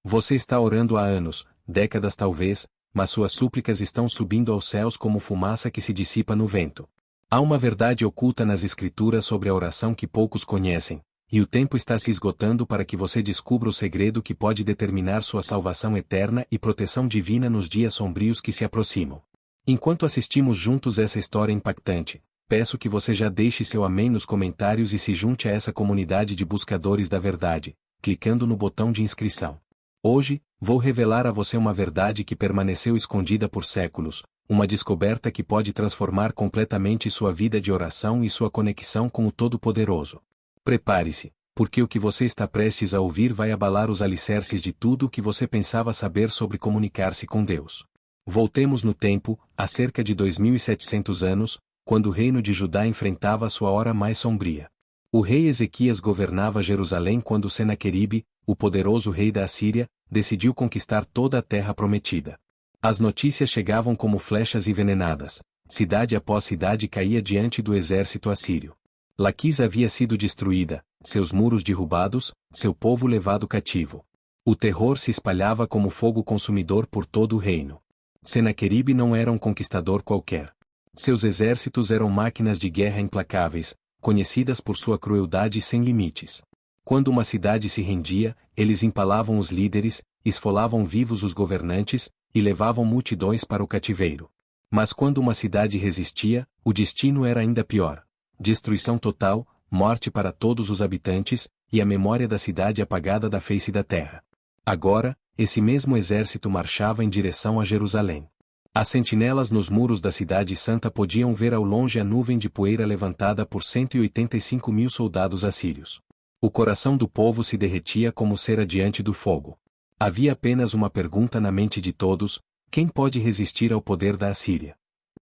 Você está orando há anos, décadas talvez, mas suas súplicas estão subindo aos céus como fumaça que se dissipa no vento. Há uma verdade oculta nas Escrituras sobre a oração que poucos conhecem, e o tempo está se esgotando para que você descubra o segredo que pode determinar sua salvação eterna e proteção divina nos dias sombrios que se aproximam. Enquanto assistimos juntos essa história impactante, peço que você já deixe seu amém nos comentários e se junte a essa comunidade de buscadores da verdade, clicando no botão de inscrição. Hoje, vou revelar a você uma verdade que permaneceu escondida por séculos, uma descoberta que pode transformar completamente sua vida de oração e sua conexão com o Todo-Poderoso. Prepare-se, porque o que você está prestes a ouvir vai abalar os alicerces de tudo o que você pensava saber sobre comunicar-se com Deus. Voltemos no tempo, há cerca de 2700 anos, quando o reino de Judá enfrentava a sua hora mais sombria. O rei Ezequias governava Jerusalém quando Senaqueribe, o poderoso rei da Assíria, decidiu conquistar toda a terra prometida. As notícias chegavam como flechas envenenadas. Cidade após cidade caía diante do exército assírio. Laquis havia sido destruída, seus muros derrubados, seu povo levado cativo. O terror se espalhava como fogo consumidor por todo o reino. Senaqueribe não era um conquistador qualquer. Seus exércitos eram máquinas de guerra implacáveis, conhecidas por sua crueldade sem limites. Quando uma cidade se rendia, eles empalavam os líderes, esfolavam vivos os governantes, e levavam multidões para o cativeiro. Mas quando uma cidade resistia, o destino era ainda pior. Destruição total, morte para todos os habitantes, e a memória da cidade apagada da face da terra. Agora, esse mesmo exército marchava em direção a Jerusalém. As sentinelas nos muros da cidade santa podiam ver ao longe a nuvem de poeira levantada por 185.000 soldados assírios. O coração do povo se derretia como cera diante do fogo. Havia apenas uma pergunta na mente de todos: quem pode resistir ao poder da Assíria?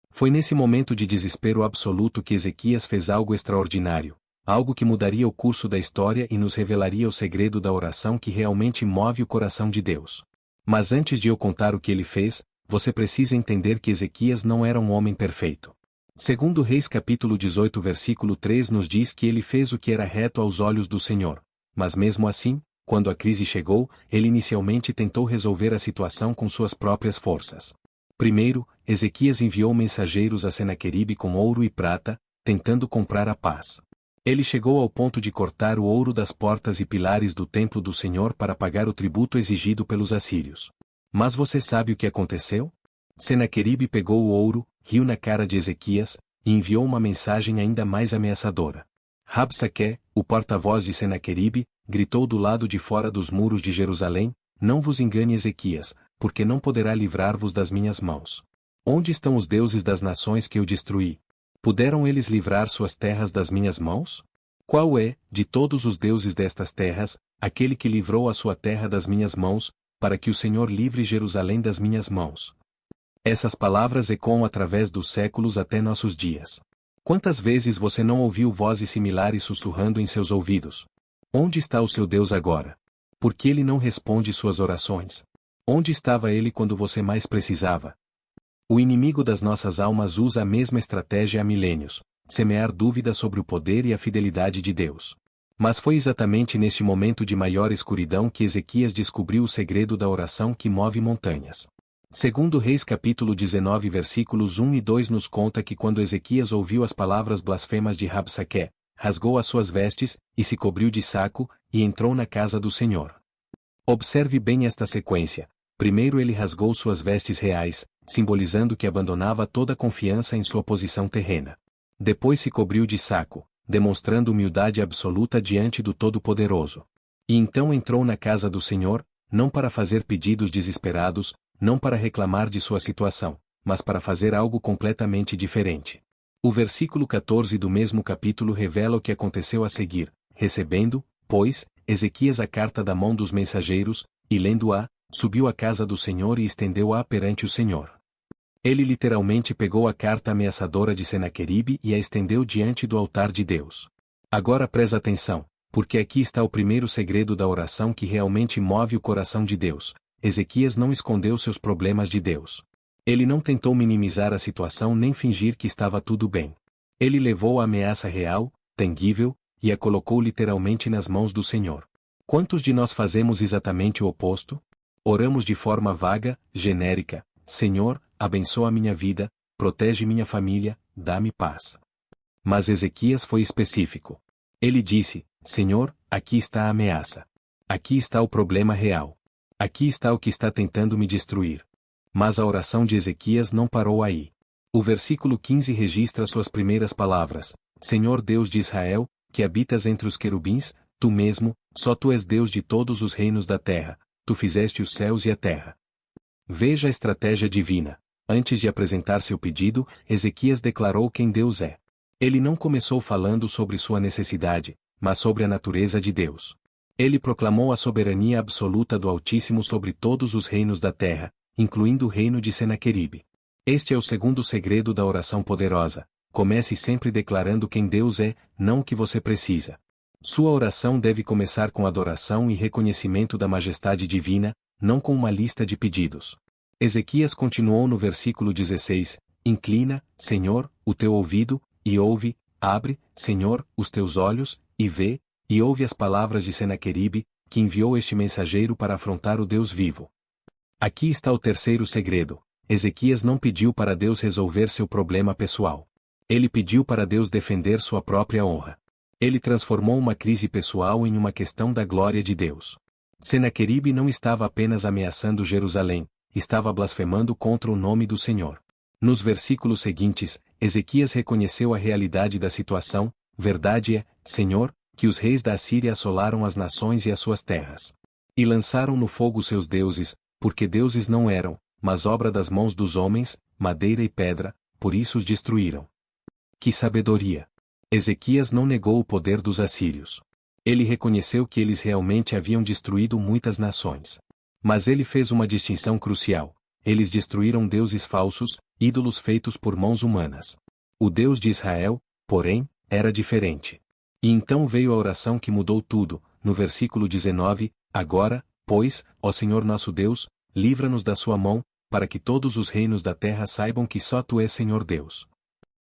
Foi nesse momento de desespero absoluto que Ezequias fez algo extraordinário, algo que mudaria o curso da história e nos revelaria o segredo da oração que realmente move o coração de Deus. Mas antes de eu contar o que ele fez, você precisa entender que Ezequias não era um homem perfeito. Segundo Reis capítulo 18 versículo 3 nos diz que ele fez o que era reto aos olhos do Senhor. Mas mesmo assim, quando a crise chegou, ele inicialmente tentou resolver a situação com suas próprias forças. Primeiro, Ezequias enviou mensageiros a Senaqueribe com ouro e prata, tentando comprar a paz. Ele chegou ao ponto de cortar o ouro das portas e pilares do templo do Senhor para pagar o tributo exigido pelos assírios. Mas você sabe o que aconteceu? Senaqueribe pegou o ouro, riu na cara de Ezequias, e enviou uma mensagem ainda mais ameaçadora. Rabsaque, o porta-voz de Senaqueribe, gritou do lado de fora dos muros de Jerusalém: não vos engane, Ezequias, porque não poderá livrar-vos das minhas mãos. Onde estão os deuses das nações que eu destruí? Puderam eles livrar suas terras das minhas mãos? Qual é, de todos os deuses destas terras, aquele que livrou a sua terra das minhas mãos, para que o Senhor livre Jerusalém das minhas mãos? Essas palavras ecoam através dos séculos até nossos dias. Quantas vezes você não ouviu vozes similares sussurrando em seus ouvidos? Onde está o seu Deus agora? Por que ele não responde suas orações? Onde estava ele quando você mais precisava? O inimigo das nossas almas usa a mesma estratégia há milênios: semear dúvida sobre o poder e a fidelidade de Deus. Mas foi exatamente neste momento de maior escuridão que Ezequias descobriu o segredo da oração que move montanhas. Segundo Reis capítulo 19 versículos 1 e 2 nos conta que quando Ezequias ouviu as palavras blasfemas de Rabsaque, rasgou as suas vestes, e se cobriu de saco, e entrou na casa do Senhor. Observe bem esta sequência. Primeiro ele rasgou suas vestes reais, simbolizando que abandonava toda confiança em sua posição terrena. Depois se cobriu de saco, demonstrando humildade absoluta diante do Todo-Poderoso. E então entrou na casa do Senhor, não para fazer pedidos desesperados, não para reclamar de sua situação, mas para fazer algo completamente diferente. O versículo 14 do mesmo capítulo revela o que aconteceu a seguir: recebendo, pois, Ezequias a carta da mão dos mensageiros, e lendo-a, subiu à casa do Senhor e estendeu-a perante o Senhor. Ele literalmente pegou a carta ameaçadora de Senaqueribe e a estendeu diante do altar de Deus. Agora presta atenção, porque aqui está o primeiro segredo da oração que realmente move o coração de Deus. Ezequias não escondeu seus problemas de Deus. Ele não tentou minimizar a situação nem fingir que estava tudo bem. Ele levou a ameaça real, tangível, e a colocou literalmente nas mãos do Senhor. Quantos de nós fazemos exatamente o oposto? Oramos de forma vaga, genérica: Senhor, abençoa minha vida, protege minha família, dá-me paz. Mas Ezequias foi específico. Ele disse: Senhor, aqui está a ameaça. Aqui está o problema real. Aqui está o que está tentando me destruir. Mas a oração de Ezequias não parou aí. O versículo 15 registra suas primeiras palavras: Senhor Deus de Israel, que habitas entre os querubins, tu mesmo, só tu és Deus de todos os reinos da terra, tu fizeste os céus e a terra. Veja a estratégia divina. Antes de apresentar seu pedido, Ezequias declarou quem Deus é. Ele não começou falando sobre sua necessidade, mas sobre a natureza de Deus. Ele proclamou a soberania absoluta do Altíssimo sobre todos os reinos da terra, incluindo o reino de Senaqueribe. Este é o segundo segredo da oração poderosa: comece sempre declarando quem Deus é, não o que você precisa. Sua oração deve começar com adoração e reconhecimento da majestade divina, não com uma lista de pedidos. Ezequias continuou no versículo 16: Inclina, Senhor, o teu ouvido, e ouve, abre, Senhor, os teus olhos, e vê, e ouve as palavras de Senaqueribe, que enviou este mensageiro para afrontar o Deus vivo. Aqui está o terceiro segredo. Ezequias não pediu para Deus resolver seu problema pessoal. Ele pediu para Deus defender sua própria honra. Ele transformou uma crise pessoal em uma questão da glória de Deus. Senaqueribe não estava apenas ameaçando Jerusalém, estava blasfemando contra o nome do Senhor. Nos versículos seguintes, Ezequias reconheceu a realidade da situação: verdade é, Senhor, que os reis da Assíria assolaram as nações e as suas terras. E lançaram no fogo seus deuses, porque deuses não eram, mas obra das mãos dos homens, madeira e pedra, por isso os destruíram. Que sabedoria! Ezequias não negou o poder dos assírios. Ele reconheceu que eles realmente haviam destruído muitas nações. Mas ele fez uma distinção crucial: eles destruíram deuses falsos, ídolos feitos por mãos humanas. O Deus de Israel, porém, era diferente. E então veio a oração que mudou tudo, no versículo 19: Agora, pois, ó Senhor nosso Deus, livra-nos da sua mão, para que todos os reinos da terra saibam que só tu és Senhor Deus.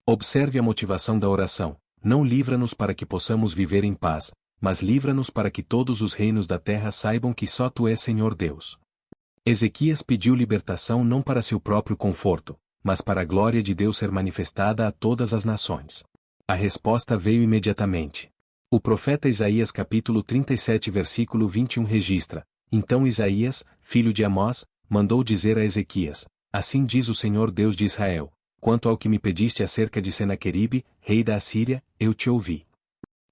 Observe a motivação da oração: não livra-nos para que possamos viver em paz, mas livra-nos para que todos os reinos da terra saibam que só tu és Senhor Deus. Ezequias pediu libertação não para seu próprio conforto, mas para a glória de Deus ser manifestada a todas as nações. A resposta veio imediatamente. O profeta Isaías capítulo 37 versículo 21 registra: Então Isaías, filho de Amós, mandou dizer a Ezequias: Assim diz o Senhor Deus de Israel: Quanto ao que me pediste acerca de Senaqueribe, rei da Assíria, eu te ouvi.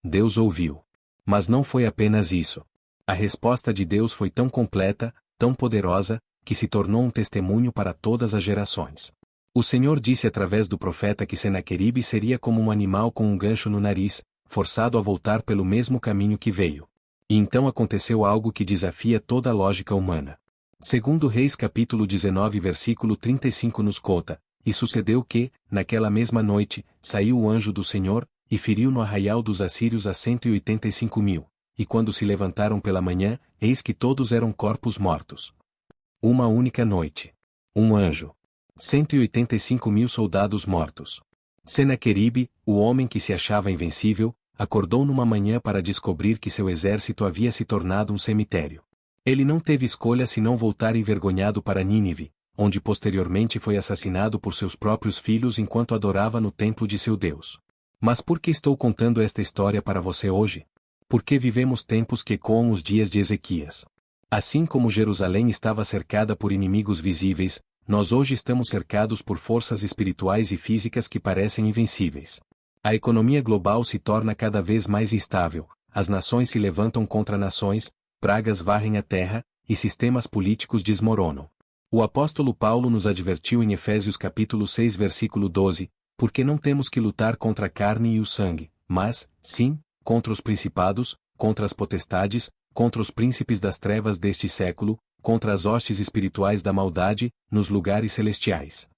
Deus ouviu. Mas não foi apenas isso. A resposta de Deus foi tão completa, tão poderosa, que se tornou um testemunho para todas as gerações. O Senhor disse através do profeta que Senaqueribe seria como um animal com um gancho no nariz, forçado a voltar pelo mesmo caminho que veio. E então aconteceu algo que desafia toda a lógica humana. Segundo Reis capítulo 19 versículo 35 nos conta: E sucedeu que, naquela mesma noite, saiu o anjo do Senhor, e feriu no arraial dos assírios a 185.000, e quando se levantaram pela manhã, eis que todos eram corpos mortos. Uma única noite. Um anjo. 185.000 soldados mortos. Senaqueribe, o homem que se achava invencível, acordou numa manhã para descobrir que seu exército havia se tornado um cemitério. Ele não teve escolha senão voltar envergonhado para Nínive, onde posteriormente foi assassinado por seus próprios filhos enquanto adorava no templo de seu Deus. Mas por que estou contando esta história para você hoje? Porque vivemos tempos que ecoam os dias de Ezequias. Assim como Jerusalém estava cercada por inimigos visíveis, nós hoje estamos cercados por forças espirituais e físicas que parecem invencíveis. A economia global se torna cada vez mais instável, as nações se levantam contra nações, pragas varrem a terra, e sistemas políticos desmoronam. O apóstolo Paulo nos advertiu em Efésios capítulo 6 versículo 12, porque não temos que lutar contra a carne e o sangue, mas, sim, contra os principados, contra as potestades, contra os príncipes das trevas deste século, contra as hostes espirituais da maldade, nos lugares celestiais.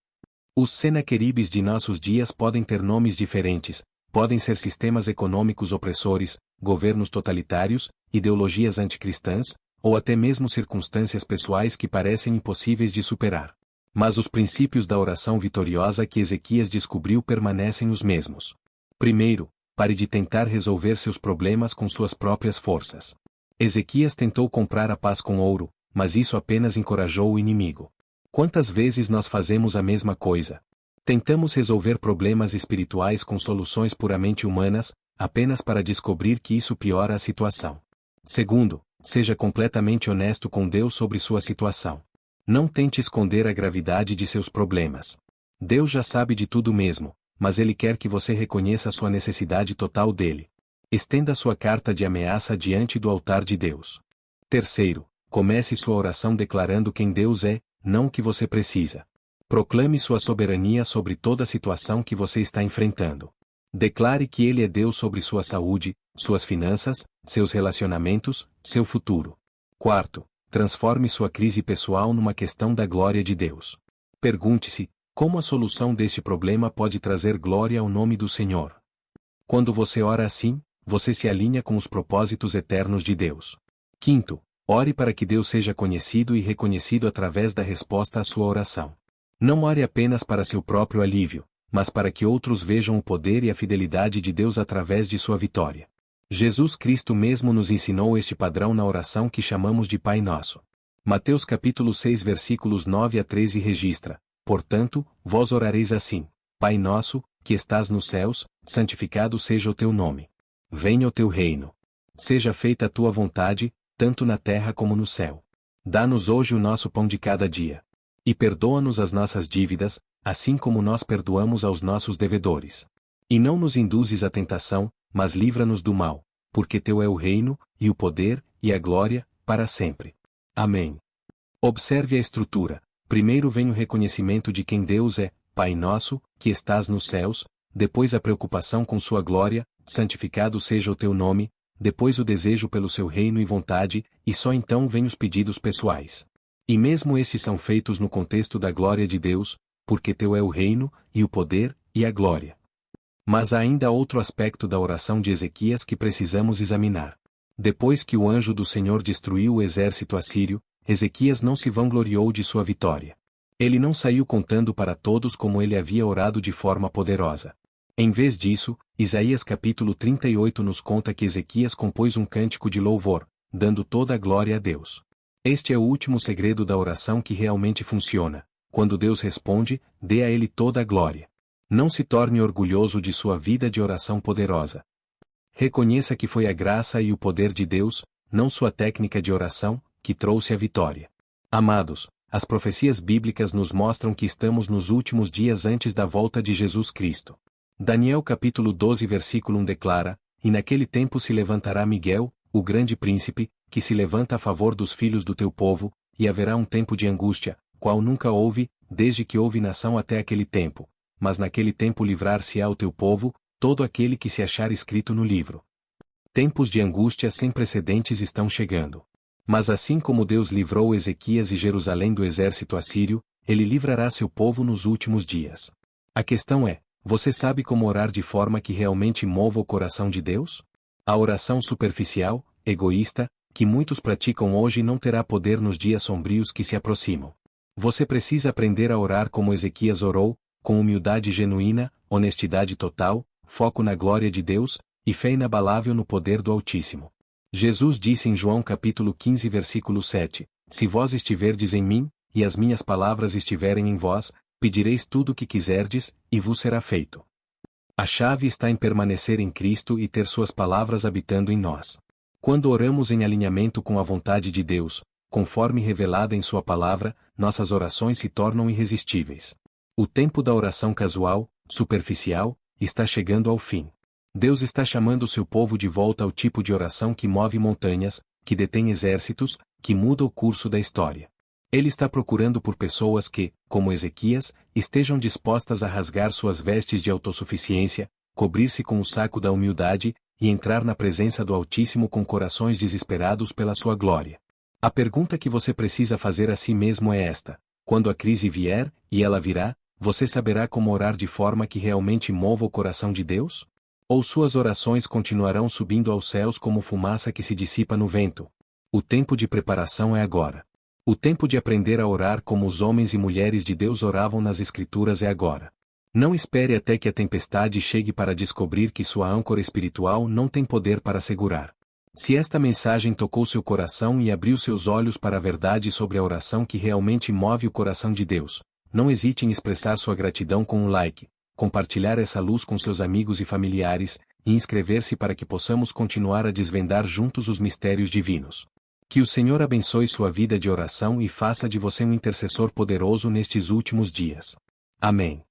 Os Senaqueribes de nossos dias podem ter nomes diferentes, podem ser sistemas econômicos opressores, governos totalitários, ideologias anticristãs, ou até mesmo circunstâncias pessoais que parecem impossíveis de superar. Mas os princípios da oração vitoriosa que Ezequias descobriu permanecem os mesmos. Primeiro, pare de tentar resolver seus problemas com suas próprias forças. Ezequias tentou comprar a paz com ouro, mas isso apenas encorajou o inimigo. Quantas vezes nós fazemos a mesma coisa? Tentamos resolver problemas espirituais com soluções puramente humanas, apenas para descobrir que isso piora a situação. Segundo, seja completamente honesto com Deus sobre sua situação. Não tente esconder a gravidade de seus problemas. Deus já sabe de tudo mesmo, mas Ele quer que você reconheça sua necessidade total dele. Estenda sua carta de ameaça diante do altar de Deus. Terceiro, comece sua oração declarando quem Deus é, não o que você precisa. Proclame sua soberania sobre toda a situação que você está enfrentando. Declare que Ele é Deus sobre sua saúde, suas finanças, seus relacionamentos, seu futuro. Quarto, transforme sua crise pessoal numa questão da glória de Deus. Pergunte-se, como a solução deste problema pode trazer glória ao nome do Senhor? Quando você ora assim, você se alinha com os propósitos eternos de Deus. Quinto, ore para que Deus seja conhecido e reconhecido através da resposta à sua oração. Não ore apenas para seu próprio alívio, mas para que outros vejam o poder e a fidelidade de Deus através de sua vitória. Jesus Cristo mesmo nos ensinou este padrão na oração que chamamos de Pai Nosso. Mateus capítulo 6 versículos 9 a 13 registra: Portanto, vós orareis assim: Pai nosso, que estás nos céus, santificado seja o teu nome. Venha o teu reino. Seja feita a tua vontade, tanto na terra como no céu. Dá-nos hoje o nosso pão de cada dia. E perdoa-nos as nossas dívidas, assim como nós perdoamos aos nossos devedores. E não nos induzes à tentação, mas livra-nos do mal, porque teu é o reino, e o poder, e a glória, para sempre. Amém. Observe a estrutura. Primeiro vem o reconhecimento de quem Deus é, Pai nosso, que estás nos céus, depois a preocupação com sua glória, santificado seja o teu nome, depois o desejo pelo seu reino e vontade, e só então vêm os pedidos pessoais. E mesmo estes são feitos no contexto da glória de Deus, porque teu é o reino, e o poder, e a glória. Mas há ainda outro aspecto da oração de Ezequias que precisamos examinar. Depois que o anjo do Senhor destruiu o exército assírio, Ezequias não se vangloriou de sua vitória. Ele não saiu contando para todos como ele havia orado de forma poderosa. Em vez disso, Isaías capítulo 38 nos conta que Ezequias compôs um cântico de louvor, dando toda a glória a Deus. Este é o último segredo da oração que realmente funciona. Quando Deus responde, dê a Ele toda a glória. Não se torne orgulhoso de sua vida de oração poderosa. Reconheça que foi a graça e o poder de Deus, não sua técnica de oração, que trouxe a vitória. Amados, as profecias bíblicas nos mostram que estamos nos últimos dias antes da volta de Jesus Cristo. Daniel capítulo 12 versículo 1 declara: E naquele tempo se levantará Miguel, o grande príncipe, que se levanta a favor dos filhos do teu povo, e haverá um tempo de angústia, qual nunca houve, desde que houve nação até aquele tempo. Mas naquele tempo livrar-se-á o teu povo, todo aquele que se achar escrito no livro. Tempos de angústia sem precedentes estão chegando. Mas assim como Deus livrou Ezequias e Jerusalém do exército assírio, Ele livrará seu povo nos últimos dias. A questão é, você sabe como orar de forma que realmente mova o coração de Deus? A oração superficial, egoísta, que muitos praticam hoje não terá poder nos dias sombrios que se aproximam. Você precisa aprender a orar como Ezequias orou, com humildade genuína, honestidade total, foco na glória de Deus, e fé inabalável no poder do Altíssimo. Jesus disse em João capítulo 15 versículo 7, Se vós estiverdes em mim, e as minhas palavras estiverem em vós, pedireis tudo o que quiserdes, e vos será feito. A chave está em permanecer em Cristo e ter suas palavras habitando em nós. Quando oramos em alinhamento com a vontade de Deus, conforme revelada em sua palavra, nossas orações se tornam irresistíveis. O tempo da oração casual, superficial, está chegando ao fim. Deus está chamando seu povo de volta ao tipo de oração que move montanhas, que detém exércitos, que muda o curso da história. Ele está procurando por pessoas que, como Ezequias, estejam dispostas a rasgar suas vestes de autossuficiência, cobrir-se com o saco da humildade, e entrar na presença do Altíssimo com corações desesperados pela sua glória. A pergunta que você precisa fazer a si mesmo é esta: quando a crise vier, e ela virá, você saberá como orar de forma que realmente mova o coração de Deus? Ou suas orações continuarão subindo aos céus como fumaça que se dissipa no vento? O tempo de preparação é agora. O tempo de aprender a orar como os homens e mulheres de Deus oravam nas Escrituras é agora. Não espere até que a tempestade chegue para descobrir que sua âncora espiritual não tem poder para segurar. Se esta mensagem tocou seu coração e abriu seus olhos para a verdade sobre a oração que realmente move o coração de Deus, não hesite em expressar sua gratidão com um like, compartilhar essa luz com seus amigos e familiares, e inscrever-se para que possamos continuar a desvendar juntos os mistérios divinos. Que o Senhor abençoe sua vida de oração e faça de você um intercessor poderoso nestes últimos dias. Amém.